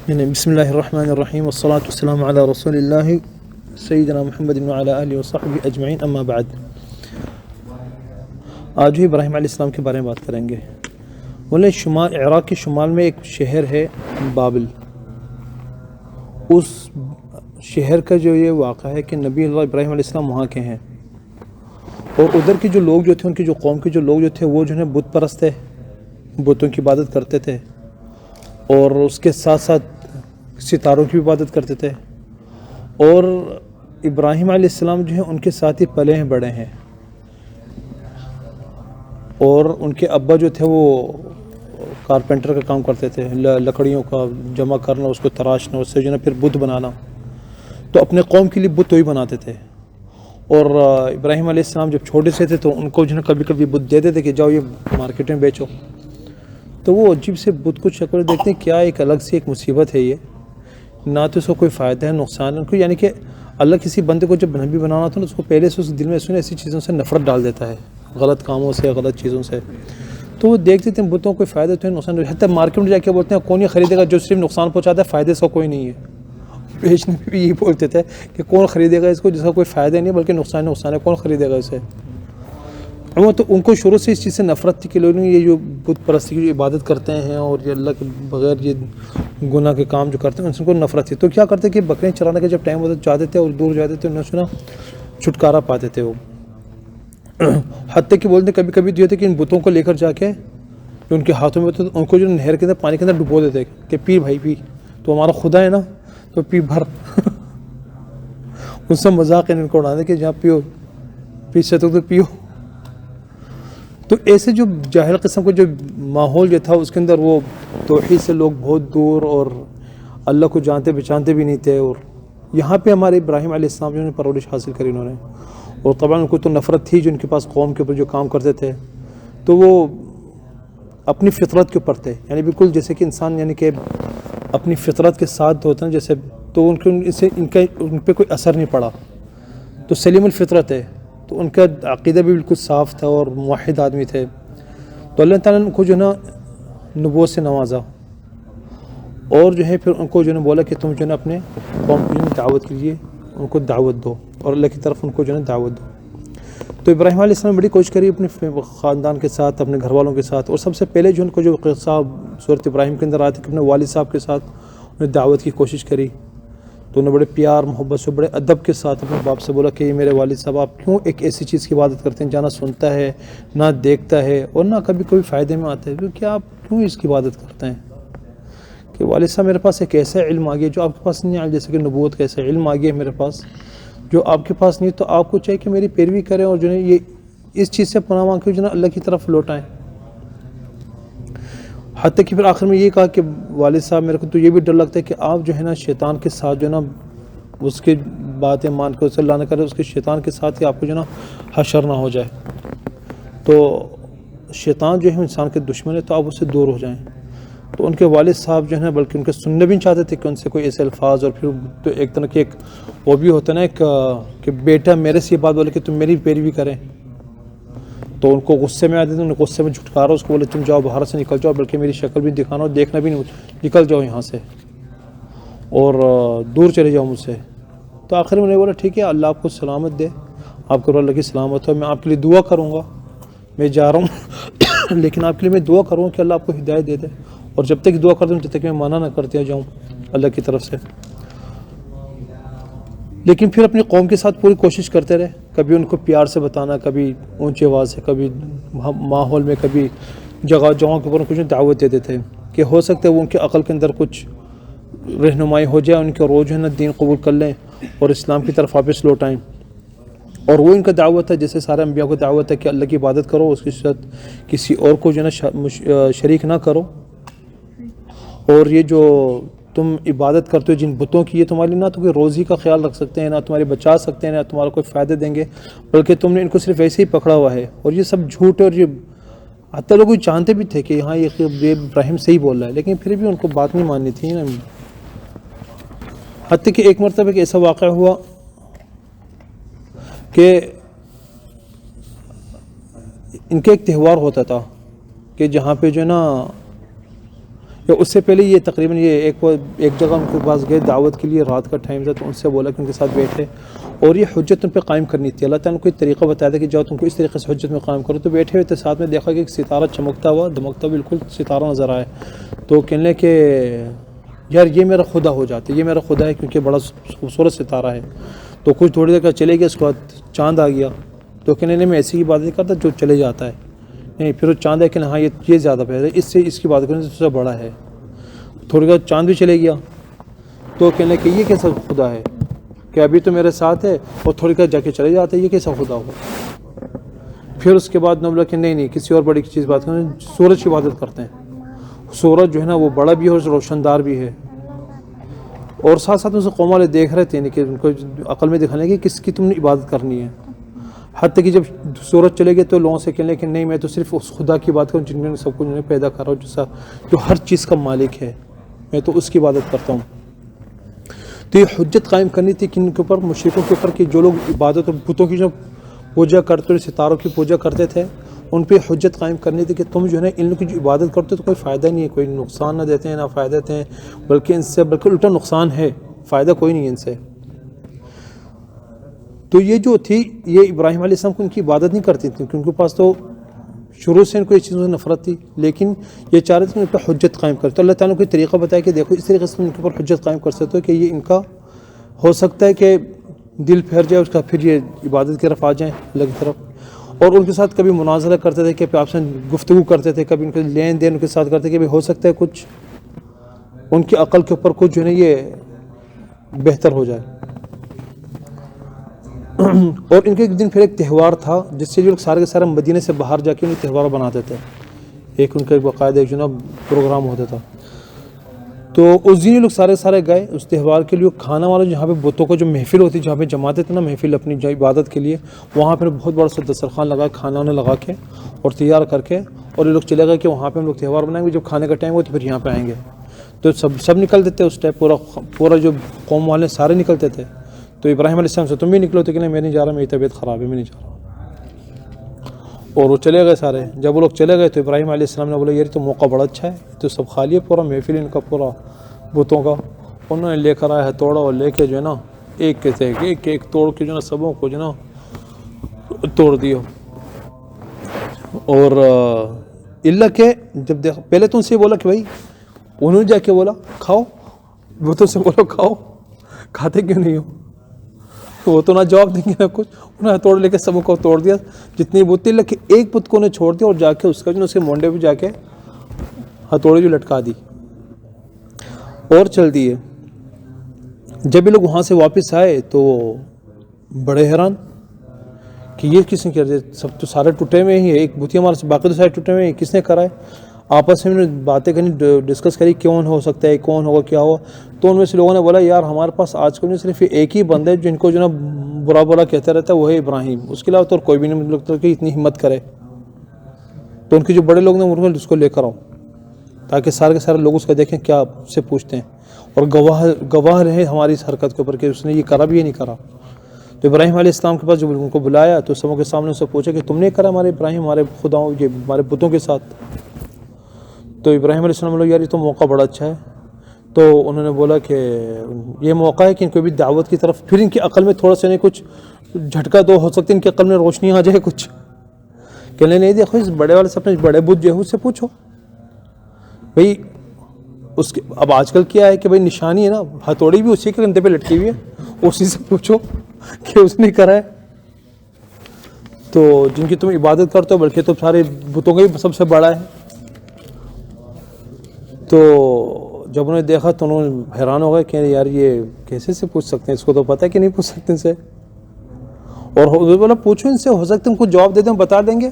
بسم اللہ الرحمن الرحیم والصلاة والسلام علی رسول اللہ سیدنا محمد وعلی آلہ وصحبہ اجمعین، اما بعد۔ آج ہی ابراہیم علیہ السلام کے بارے میں بات کریں گے۔ بولے عراق کے شمال میں ایک شہر ہے بابل۔ اس شہر کا جو یہ واقعہ ہے کہ نبی اللہ ابراہیم علیہ السلام وہاں کے ہیں، اور ادھر کے جو لوگ جو تھے، ان کی جو قوم کے جو لوگ جو تھے، وہ جو ہے بت پرست تھے، بتوں کی عبادت کرتے تھے، اور اس کے ساتھ ساتھ ستاروں کی بھی عبادت کرتے تھے۔ اور ابراہیم علیہ السلام جو ہے ان کے ساتھ ہی پلے ہیں، بڑے ہیں، اور ان کے ابا جو تھے وہ کارپینٹر کا کام کرتے تھے، لکڑیوں کا جمع کرنا، اس کو تراشنا، اس سے جو ہے پھر بت بنانا۔ تو اپنے قوم کے لیے بت وہی بناتے تھے۔ اور ابراہیم علیہ السلام جب چھوٹے سے تھے تو ان کو جو ہے کبھی کبھی بت دیتے تھے کہ جاؤ یہ مارکیٹ میں بیچو۔ تو وہ عجیب سے بت کو شکل دیکھتے ہیں، کیا ایک الگ سی ایک مصیبت ہے یہ، نہ تو اس کو کوئی فائدہ ہے نقصان ہے، یعنی کہ اللہ کسی بندے کو جب نبی بنانا تھا نا، اس کو پہلے سے اس دل میں ایسی چیزوں سے نفرت ڈال دیتا ہے، غلط کاموں سے، غلط چیزوں سے۔ تو وہ دیکھتے تھے بتوں کو کوئی فائدہ تو ہے نقصان نہیں، حتیٰ مارکیٹ میں جا کے بولتے ہیں کون یہ خریدے گا جو صرف نقصان پہنچاتا ہے، فائدے سے کوئی نہیں ہے۔ بیچنے میں بھی یہی بولتے تھے کہ کون خریدے گا اس کو جس کا کوئی فائدہ نہیں بلکہ نقصان ہے، کون خریدے گا اسے۔ تو ان کو شروع سے اس چیز سے نفرت تھی کہ لوگ یہ جو بت پرستی کی جو عبادت کرتے ہیں اور یہ اللہ کے بغیر یہ گناہ کے کام جو کرتے ہیں، ان سے کو نفرت تھی۔ تو کیا کرتے کہ بکریاں چرانے کا جب ٹائم ہوتا جاتے تھے اور دور جاتے تھے، انہیں سنا چھٹکارا پاتے تھے وہ۔ حتیٰ کہ بولتے کبھی کبھی یہ تھے کہ ان بتوں کو لے کر جا کے جو ان کے ہاتھوں میں ہوتے ان کو جو نہر کے اندر پانی کے اندر ڈبو دیتے کہ پی بھائی پی، تو ہمارا خدا ہے نا تو پی بھر۔ ان سے مذاق ان کو اڑانے کہ جہاں پیو پی سکتے تو پیو۔ تو ایسے جو جاہل قسم کا جو ماحول جو تھا اس کے اندر وہ توحید سے لوگ بہت دور اور اللہ کو جانتے پہچانتے بھی نہیں تھے۔ اور یہاں پہ ہمارے ابراہیم علیہ السلام جو نے پرورش حاصل کری انہوں نے، اور طبعاً ان کو تو نفرت تھی جو ان کے پاس قوم کے اوپر جو کام کرتے تھے، تو وہ اپنی فطرت کے اوپر تھے، یعنی بالکل جیسے کہ انسان یعنی کہ اپنی فطرت کے ساتھ ہوتا ہے جیسے، تو ان پہ کوئی اثر نہیں پڑا، تو سلیم الفطرت ہے، تو ان کا عقیدہ بھی بالکل صاف تھا اور موحد آدمی تھے۔ تو اللہ تعالیٰ نے ان کو جو ہے نا نبوت سے نوازا، اور جو ہے پھر ان کو جو ہے بولا کہ تم جو ہے نا اپنے قوم کی دعوت کیجیے، ان کو دعوت دو اور اللہ کی طرف ان کو جو ہے نا دعوت دو۔ تو ابراہیم علیہ السلام نے بڑی کوشش کری اپنے خاندان کے ساتھ، اپنے گھر والوں کے ساتھ، اور سب سے پہلے جو ان کو جو قصہ سورۃ ابراہیم کے اندر آیا تھا کہ اپنے والد صاحب کے ساتھ انہیں دعوت کی کوشش کری۔ تو انہوں نے بڑے پیار محبت سے، بڑے ادب کے ساتھ اپنے باپ سے بولا کہ یہ میرے والد صاحب آپ کیوں ایک ایسی چیز کی عبادت کرتے ہیں جہاں نہ سنتا ہے، نہ دیکھتا ہے، اور نہ کبھی کوئی فائدے میں آتا ہے، کیونکہ آپ کیوں اس کی عبادت کرتے ہیں؟ کہ والد صاحب میرے پاس ایک ایسا علم آ گیا جو آپ کے پاس نہیں آیا، جیسے کہ نبوت کا ایسا علم آ گیا ہے میرے پاس جو آپ کے پاس نہیں، تو آپ کو چاہیے کہ میری پیروی کریں اور جو ہے یہ اس چیز سے پناہ مانگ کے جو ہے اللہ کی طرف لوٹائیں۔ حتیٰ کہ پھر آخر میں یہ کہا کہ والد صاحب میرے کو تو یہ بھی ڈر لگتا ہے کہ آپ جو ہے نا شیطان کے ساتھ جو ہے نا اس کی باتیں مان کے، اس سے اللہ نہ کرے اس کے شیطان کے ساتھ ہی آپ کو جو ہے نا حشر نہ ہو جائے، تو شیطان جو ہے انسان کے دشمن ہے، تو آپ اس سے دور ہو جائیں۔ تو ان کے والد صاحب جو ہے نا بلکہ ان کے سننے بھی نہیں چاہتے تھے کہ ان سے کوئی ایسے الفاظ، اور پھر تو ایک طرح کی ایک وہ بھی ہوتا ہے نا ایک کہ بیٹا میرے سے یہ بات بولے کہ تم میری پیروی کریں، تو ان کو غصے میں آتے تھے، ان کو غصے میں جھٹکارا، اس کو بولے تم جاؤ باہر سے نکل جاؤ، بلکہ میری شکل بھی دکھانا اور دیکھنا بھی نہیں، نکل جاؤ یہاں سے اور دور چلے جاؤ مجھ سے۔ تو آخر میں نے بولا ٹھیک ہے، اللہ آپ کو سلامت دے، آپ کو اللہ کی سلامت ہو، میں آپ کے لیے دعا کروں گا، میں جا رہا ہوں لیکن آپ کے لیے میں دعا کروں گا کہ اللہ آپ کو ہدایت دے دے، اور جب تک دعا کرتا ہوں جب تک میں منع نہ کرتے جاؤں اللہ کی طرف سے۔ لیکن پھر اپنی قوم کے ساتھ پوری کوشش کرتے رہے، کبھی ان کو پیار سے بتانا، کبھی اونچی آواز سے، کبھی ماحول میں، کبھی جگہوں کے اوپر کچھ دعوت دیتے تھے کہ ہو سکتا ہے وہ ان کے عقل کے اندر کچھ رہنمائی ہو جائے، ان کے روز جو ہے نا دین قبول کر لیں اور اسلام کی طرف واپس لوٹائیں۔ اور وہ ان کا دعوت ہے جیسے سارے انبیاء کو دعوت ہے کہ اللہ کی عبادت کرو، اس کے ساتھ کسی اور کو جو ہے نا شریک نہ کرو، اور یہ جو تم عبادت کرتے ہو جن بتوں کی، یہ تمہاری نہ تو کوئی روزی کا خیال رکھ سکتے ہیں، نہ تمہاری بچا سکتے ہیں، نہ تمہارا کوئی فائدہ دیں گے، بلکہ تم نے ان کو صرف ایسے ہی پکڑا ہوا ہے، اور یہ سب جھوٹ ہے۔ اور یہ حتیٰ لوگ جانتے بھی تھے کہ ہاں یہ ابراہیم صحیح بول رہا ہے، لیکن پھر بھی ان کو بات نہیں ماننی تھی نا۔ حتیٰ کہ ایک مرتبہ ایک ایسا واقعہ ہوا کہ ان کا ایک تہوار ہوتا تھا کہ جہاں پہ جو ہے نا تو اس سے پہلے یہ تقریباً یہ ایک جگہ ان کے پاس گئے دعوت کے لیے، رات کا ٹائم تھا، تو ان سے بولا کہ ان کے ساتھ بیٹھے اور یہ حجت ان پہ قائم کرنی تھی. اللہ تعالیٰ نے کوئی طریقہ بتایا تھا کہ جاؤ تم کو اس طریقے سے حجت میں قائم کرو. تو بیٹھے ہوئے تھے، ساتھ میں دیکھا کہ ایک ستارہ چمکتا ہوا دمکتا بالکل ستارہ نظر آیا. تو کہنے لگے کہ یار یہ میرا خدا ہو جاتا ہے، یہ میرا خدا ہے کیونکہ بڑا خوبصورت ستارہ ہے. تو کچھ تھوڑی دیر کا چلے گیا، اس کے بعد چاند آ گیا. تو کہنے لگے میں ایسی ہی باتیں کرتا جو چلے جاتا ہے. نہیں، پھر وہ چاند ہے کہ ہاں یہ زیادہ بہتر ہے، اس سے اس کی بات کرنے سے سب سے بڑا ہے. تھوڑی دیر چاند بھی چلے گیا. تو کہنے لگے کہ یہ کیسا خدا ہے کہ ابھی تو میرے ساتھ ہے اور تھوڑی دیر جا کے چلے جاتا ہے، یہ کیسا خدا ہوا. پھر اس کے بعد نے بولا کہ نہیں کسی اور بڑی چیز بات کریں، سورج کی عبادت کرتے ہیں. سورج جو ہے نا وہ بڑا بھی ہے اور روشن دار بھی ہے. اور ساتھ ساتھ اسے قوم والے دیکھ رہے تھے کہ ان کو عقل میں دکھانے کی کس کی تم نے عبادت کرنی ہے. حتیٰ کہ جب سورج چلے گئے تو لوگوں سے کہنے کہ نہیں، میں تو صرف اس خدا کی بات کروں جن نے سب کچھ پیدا کرا ہو، جو ہر چیز کا مالک ہے، میں تو اس کی عبادت کرتا ہوں. تو یہ حجت قائم کرنی تھی کن کے اوپر؟ مشرکوں کے اوپر، کہ جو لوگ عبادت اور بتوں کی جو پوجا کرتے، ستاروں کی پوجا کرتے تھے، ان پہ حجت قائم کرنی تھی کہ تم جو ہے نا ان لوگوں کی جو عبادت کرتے تو کوئی فائدہ نہیں ہے، کوئی نقصان نہ دیتے ہیں نہ فائدہ دیتے ہیں، بلکہ ان سے بلکہ الٹا نقصان ہے، فائدہ کوئی نہیں ہے ان سے. تو یہ جو تھی یہ ابراہیم علیہ السلام کو ان کی عبادت نہیں کرتی تھی، کیونکہ ان کے پاس تو شروع سے ان کو یہ چیزوں سے نفرت تھی، لیکن یہ چاہ رہے تھے کہ ان پر حجت قائم کرتے. تو اللہ تعالیٰ نے کوئی طریقہ بتایا کہ دیکھو اس طریقے سے ان کے اوپر حجت قائم کر سکتے ہو کہ یہ ان کا ہو سکتا ہے کہ دل پھیر جائے اس کا، پھر یہ عبادت کی طرف آ جائیں اللہ کی طرف. اور ان کے ساتھ کبھی مناظرہ کرتے تھے کہ آپ سے گفتگو کرتے تھے، کبھی ان کے لین دین ان کے ساتھ کرتے کہ ہو سکتا ہے کچھ ان کی عقل کے اوپر کچھ جو ہے نا یہ بہتر ہو جائے. اور ان کے ایک دن پھر ایک تہوار تھا جس سے جو لوگ سارے کے سارے مدینے سے باہر جا کے ان تہوار بناتے تھے. ایک ان کا باقاعدہ ایک جو نا پروگرام ہوتا تھا. تو اس دن یہ لوگ سارے گئے اس تہوار کے لیے. کھانا والا جہاں پہ بتوں کو جو محفل ہوتی جہاں پہ جماتے تھے نا محفل اپنی عبادت کے لیے، وہاں پہ بہت بڑا سا دسترخوان لگا کھانا انہیں لگا کے اور تیار کر کے، اور یہ لوگ چلے گئے کہ وہاں پہ ہم لوگ تہوار بنائیں گے، جب کھانے کا ٹائم ہو تو پھر یہاں پہ آئیں گے. تو سب نکلتے تھے اس ٹائم، پورا جو قوم والے سارے نکلتے تھے. تو ابراہیم علیہ السلام سے تم بھی نکلو تو کہ نہیں میں نہیں جا رہا، میری طبیعت خراب ہے میں نہیں جا رہا. اور وہ چلے گئے سارے. جب وہ لوگ چلے گئے تو ابراہیم علیہ السلام نے بولا یار تو موقع بڑا اچھا ہے، تو سب خالی ہے پورا محفل ان کا پورا بتوں کا. انہوں نے لے کر آیا ہے توڑا اور لے کے جو ہے نا ایک ایک توڑ کے جو ہے نا سبوں کو جو ہے نا توڑ دیا. اور اللہ کے جب دیکھا پہلے تو ان سے بولا کہ بھائی، انہوں نے جا کے بولا کھاؤ، بتوں سے بولا کھاؤ، کھاتے کیوں نہیں ہو؟ وہ تو نہ جواب دیں گے نہ کچھ. انہوں نے توڑ لے کے سبوں کو توڑ دیا جتنی بت تھی، لیکن ایک بت کو انہیں چھوڑ دیا اور جا کے اس کا جو اس کے مونڈے پہ جا کے ہتھوڑی جو لٹکا دی اور چل دیے. جب یہ لوگ وہاں سے واپس آئے تو بڑے حیران کہ یہ کس نے کیا؟ سب تو سارے ٹوٹے ہوئے ہی ہیں، ایک بت ہمارے سے، باقی تو سارے ٹوٹے ہوئے ہیں، کس نے کرا ہے؟ آپس میں باتیں کرنی، ڈسکس کری کون ہو سکتا ہے، کون ہوگا، کیا ہوا. تو ان میں سے لوگوں نے بولا یار ہمارے پاس آج کل صرف ایک ہی بندہ ہے جن کو جو نا برا کہتا رہتا ہے، وہ ہے ابراہیم، اس کے علاوہ تو کوئی بھی نہیں لگتا کہ اتنی ہمت کرے. تو ان کے جو بڑے لوگ نے انہوں نے اس کو لے کر آؤ تاکہ سارے کے سارے لوگ اس کو دیکھیں، کیا اس سے پوچھتے ہیں اور گواہ رہے ہماری اس حرکت کے اوپر کہ اس نے یہ کرا بھی یا نہیں کرا. تو ابراہیم علیہ السلام کے پاس جب ان کو بلایا تو سبوں کے سامنے ان سے پوچھا کہ تم نے کرا ہمارے ابراہیم ہمارے خداؤں یہ ہمارے بتوں کے ساتھ؟ تو ابراہیم علیہ السلام نے بولا یار یہ تو موقع بڑا اچھا ہے. تو انہوں نے بولا کہ یہ موقع ہے کہ ان کو بھی دعوت کی طرف، پھر ان کی عقل میں تھوڑا سا نہیں کچھ جھٹکا دو ہو سکتی، ان کی عقل میں روشنی آ جائے کچھ. کہنے نہیں دیکھو اس بڑے والے سے اپنے بڑے بت جو ہے اس سے پوچھو بھائی اس کے. اب آج کل کیا ہے کہ بھائی نشانی ہے نا، ہتھوڑی بھی اسی کے کندھے پہ لٹکی ہوئی ہے، اسی سے پوچھو کہ اس نے کرا ہے. تو جن کی تم عبادت کرتے ہو بلکہ تو سارے بتوں کا ہی سب سے بڑا ہے. تو جب انہوں نے دیکھا تو انہوں نے حیران ہو گئے کہ یار یہ کیسے سے پوچھ سکتے ہیں، اس کو تو پتہ ہے کہ نہیں پوچھ سکتے ان سے. اور بولا پوچھو ان سے، ہو سکتا ہے ان کو جواب دے دیں، بتا دیں گے.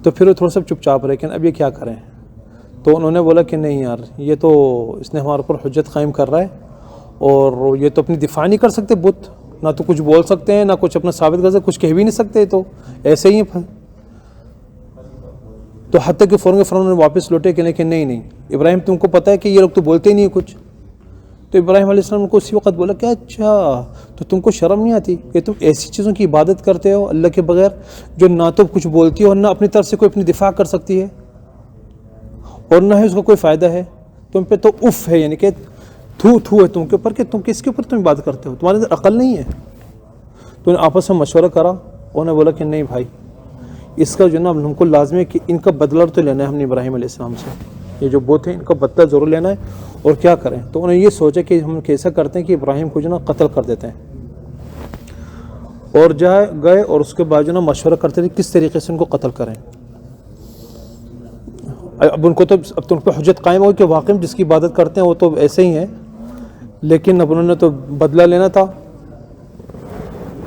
تو پھر وہ تھوڑا سا چپ چاپ رہے کہ اب یہ کیا کریں. تو انہوں نے بولا کہ نہیں یار یہ تو اس نے ہمارے اوپر حجت قائم کر رہا ہے، اور یہ تو اپنی دفاع نہیں کر سکتے بت، نہ تو کچھ بول سکتے ہیں نہ کچھ اپنا ثابت کر سکتے، کچھ کہہ بھی نہیں سکتے، تو ایسے ہی ہیں. تو حتیٰ کہ فوراً واپس لوٹے کہ لیکن نہیں ابراہیم تم کو پتہ ہے کہ یہ لوگ تو بولتے ہی نہیں کچھ. تو ابراہیم علیہ السلام کو اسی وقت بولا کہ اچھا تو تم کو شرم نہیں آتی کہ تم ایسی چیزوں کی عبادت کرتے ہو اللہ کے بغیر جو نہ تو کچھ بولتی ہو اور نہ اپنی طرف سے کوئی اپنی دفاع کر سکتی ہے، اور نہ ہی اس کا کوئی فائدہ ہے. تم پہ تو اف ہے، یعنی کہ تھو ہے تم کے اوپر کہ تم کس کے اوپر تم عبادت کرتے ہو، تمہارے اندر عقل نہیں ہے. تو انہیں آپس میں مشورہ کرا، انہوں نے بولا کہ نہیں بھائی، اس کا جو نا ہم کو لازمی ہے کہ ان کا بدلہ تو لینا ہے ہم نے ابراہیم علیہ السلام سے. یہ جو بت ہیں ان کا بدلہ ضرور لینا ہے. اور کیا کریں؟ تو انہوں نے یہ سوچا کہ ہم کیسا کرتے ہیں کہ ابراہیم کو جو نا قتل کر دیتے ہیں. اور گئے اور اس کے بعد جو نا مشورہ کرتے تھے کس طریقے سے ان کو قتل کریں. اب ان کو تو ان پہ حجت قائم ہو کہ واقعی جس کی عبادت کرتے ہیں وہ تو ایسے ہی ہیں، لیکن اب انہوں نے تو بدلہ لینا تھا.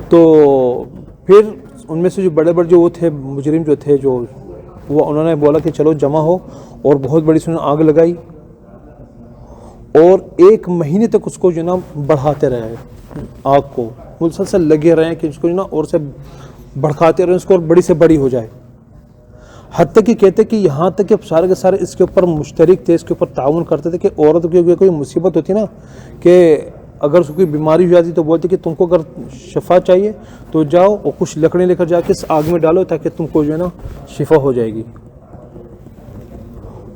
تو پھر ان میں سے جو بڑے جو وہ تھے مجرم جو تھے وہ انہوں نے بولا کہ چلو جمع ہو، اور بہت بڑی سے آگ لگائی اور 1 مہینے تک اس کو جو نا بڑھاتے رہے، آگ کو مسلسل لگے رہے کہ اس کو جو نا اور سے بڑھاتے رہے، اس کو اور بڑی سے بڑی ہو جائے. حتیٰ کہ کہتے کہ یہاں تک کہ سارے کے سارے اس کے اوپر مشترک تھے، اس کے اوپر تعاون کرتے تھے کہ عورت کی کوئی مصیبت ہوتی نا، کہ اگر اس کو کوئی بیماری ہو جاتی تو بولتے کہ تم کو اگر شفا چاہیے تو جاؤ اور کچھ لکڑی لے کر جا کے اس آگ میں ڈالو تاکہ تم کو جو ہے نا شفا ہو جائے گی.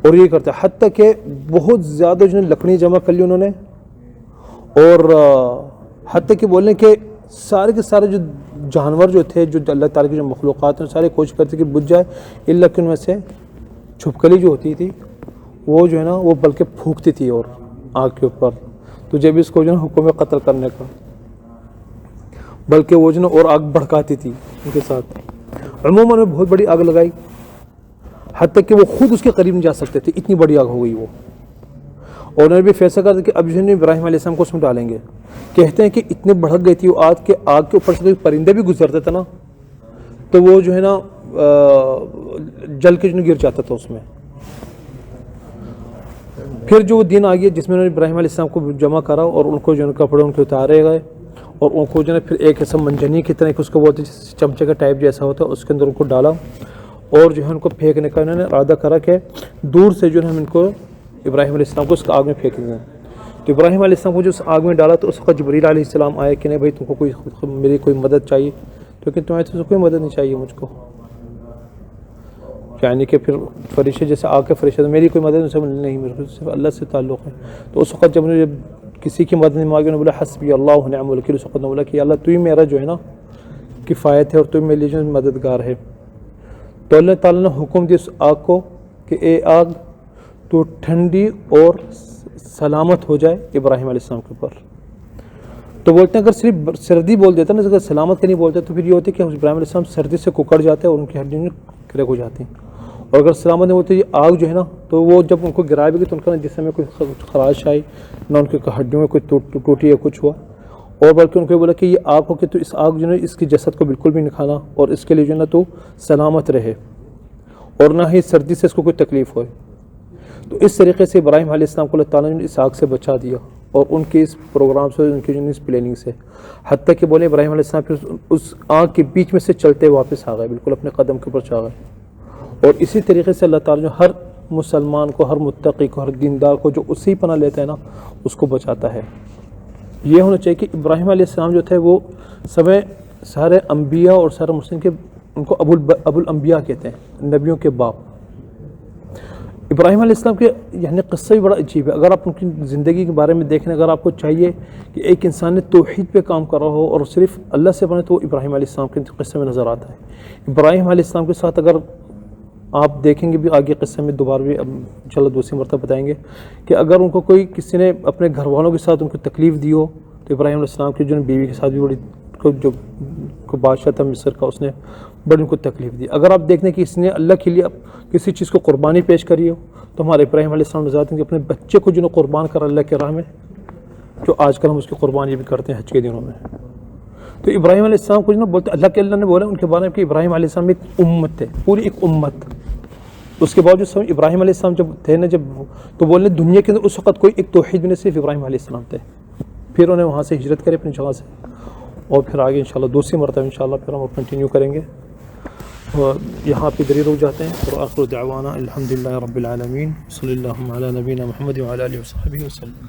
اور یہ کرتے حتیٰ کہ بہت زیادہ جو ہے لکڑی جمع کر لی انہوں نے، اور حتیٰ کہ بولنے کہ سارے کے سارے جو جانور جو تھے، جو اللہ تعالیٰ کی جو مخلوقات ہیں، سارے کوشش کرتے کہ بجھ جائے، الا کہ ان میں سے چھپکلی جو ہوتی تھی وہ جو ہے نا وہ بلکہ پھونکتی تھی اور آگ کے اوپر. تو جب اس کو جو ہے نا حکم قتل کرنے کا، بلکہ وہ جو ہے نا اور آگ بھڑکاتی تھی ان کے ساتھ. عموماً بہت بڑی آگ لگائی، حتیٰ کہ وہ خود اس کے قریب نہیں جا سکتے تھے، اتنی بڑی آگ ہو گئی وہ. اور انہوں نے بھی فیصلہ کر دیا کہ اب جو ہے ابراہیم علیہ السلام کو اس میں ڈالیں گے. کہتے ہیں کہ اتنے بھڑک گئی تھی وہ آگ کے اوپر سے کوئی پرندے بھی گزرتے تھے نا تو وہ جو ہے نا جل کے جو گر جاتا تھا اس میں. پھر جو دن آ گیا جس میں انہوں نے ابراہیم علیہ السلام کو جمع کرا اور ان کو جو ہے کپڑے ان کے اتارے گئے، اور ان کو جو ہے پھر ایک ایسا منجنی کی طرح اس کو بولتے چمچے کا ٹائپ جیسا ہوتا ہے، اس کے اندر ان کو ڈالا اور جو ہے ان کو پھینکنے کا انہوں نے ارادہ کرا کہ دور سے جو ہے ہم ان کو ابراہیم علیہ السلام کو اس آگ میں پھینک دیں. تو ابراہیم علیہ السلام کو جو اس آگ میں ڈالا تو اس وقت جبریل علیہ السلام آئے کہ نہیں بھائی تم کو میری کوئی مدد چاہیے، کیونکہ تمہیں تو کوئی مدد نہیں چاہیے مجھ کو، یعنی کہ پھر فرشتے جیسے آگ کے فرشتے میری کوئی مدد نہیں، میرے کو صرف اللہ سے تعلق ہے. تو اس وقت جب کسی کی مدد نہیں مانگی، انہوں نے بولا حسبی اللہ و نعم الوکیل. اس وقت نے بولا کہ اللہ تو ہی میرا جو ہے نا کفایت ہے اور تو ہی میرے لیے جو مددگار ہے. تو اللہ تعالیٰ نے حکم دیا اس آگ کو کہ اے آگ تو ٹھنڈی اور سلامت ہو جائے ابراہیم علیہ السلام کے اوپر. تو بولتے ہیں اگر صرف سردی بول دیتا نا، اگر سلامت کا نہیں بولتے تو پھر یہ ہوتی کہ ابراہیم علیہ السلام سردی سے ککڑ جاتے ہیں اور ان کی ہڈیاں کریک ہو جاتی ہیں. اور اگر سلامت نہیں ہوتی یہ آگ جو ہے نا تو وہ جب ان کو گرائے بھی گئی تو ان کا جسم میں کوئی خراش آئی نہ، ان کے ہڈیوں میں کوئی ٹوٹی یا کچھ ہوا. اور بلکہ ان کو بولا کہ یہ آگ ہو کہ تو اس آگ جو ہے اس کی جسد کو بالکل بھی نہیں کھانا، اور اس کے لیے جو ہے نا تو سلامت رہے اور نہ ہی سردی سے اس کو کوئی تکلیف ہوئے. تو اس طریقے سے ابراہیم علیہ السلام کو اللہ تعالیٰ نے اس آگ سے بچا دیا اور ان کے اس پروگرام سے، ان کی جو اس پلاننگ سے، حتیٰ کہ بولے ابراہیم علیہ السلام پھر اس آگ کے بیچ میں سے چلتے واپس آ گئے، بالکل اپنے قدم کے اوپر چاہ گئے. اور اسی طریقے سے اللہ تعالیٰ جو ہر مسلمان کو، ہر متقی کو، ہر دیندار کو جو اسی پناہ لیتا ہے نا اس کو بچاتا ہے. یہ ہونا چاہیے کہ ابراہیم علیہ السلام جو تھے وہ سارے انبیاء اور سارے مسلم کے ان کو ابو الانبیاء کہتے ہیں، نبیوں کے باپ. ابراہیم علیہ السلام کے یعنی قصہ بھی بڑا عجیب ہے. اگر آپ ان کی زندگی کے بارے میں دیکھیں، اگر آپ کو چاہیے کہ ایک انسان نے توحید پہ کام کر رہا ہو اور صرف اللہ سے بنے تو وہ ابراہیم علیہ السلام کے قصے میں نظر آتا ہے. ابراہیم علیہ السلام کے ساتھ اگر آپ دیکھیں گے بھی آگے قصے میں دوبارہ بھی انشاءاللہ دوسری مرتبہ بتائیں گے کہ اگر ان کو کسی نے اپنے گھر والوں کے ساتھ ان کو تکلیف دی ہو تو ابراہیم علیہ السلام کی جو بیوی کے ساتھ بھی بڑی جو بادشاہ تھا مصر کا، اس نے بڑی ان کو تکلیف دی. اگر آپ دیکھیں کہ اس نے اللہ کے لیے کسی چیز کو قربانی پیش کری ہو تو ہمارے ابراہیم علیہ السلام ذات کہ اپنے بچے کو جو قربان کر اللہ کے راہ میں، جو آج کل ہم اس کی قربانی بھی کرتے ہیں حج کے دنوں میں. تو ابراہیم علیہ السلام کو جو بولتے اللہ نے بولا ان کے بارے میں کہ ابراہیم علیہ السلام ایک امت تھے، پوری ایک امت. اس کے بعد جو ابراہیم علیہ السلام جب تھے نا تو بولنے دنیا کے اندر اس وقت کوئی ایک توحید میں صرف ابراہیم علیہ السلام تھے. پھر انہیں وہاں سے ہجرت کرے اپنی جگہ سے، اور پھر آگے انشاءاللہ دوسری مرتبہ انشاءاللہ پھر ہم کنٹینیو کریں گے. اور یہاں پہ دری رک جاتے ہیں. اور آخر دعوانا الحمدللہ رب العالمین، صلی اللہ علی نبینا محمد وعلی آلہ وصحبہ وسلم.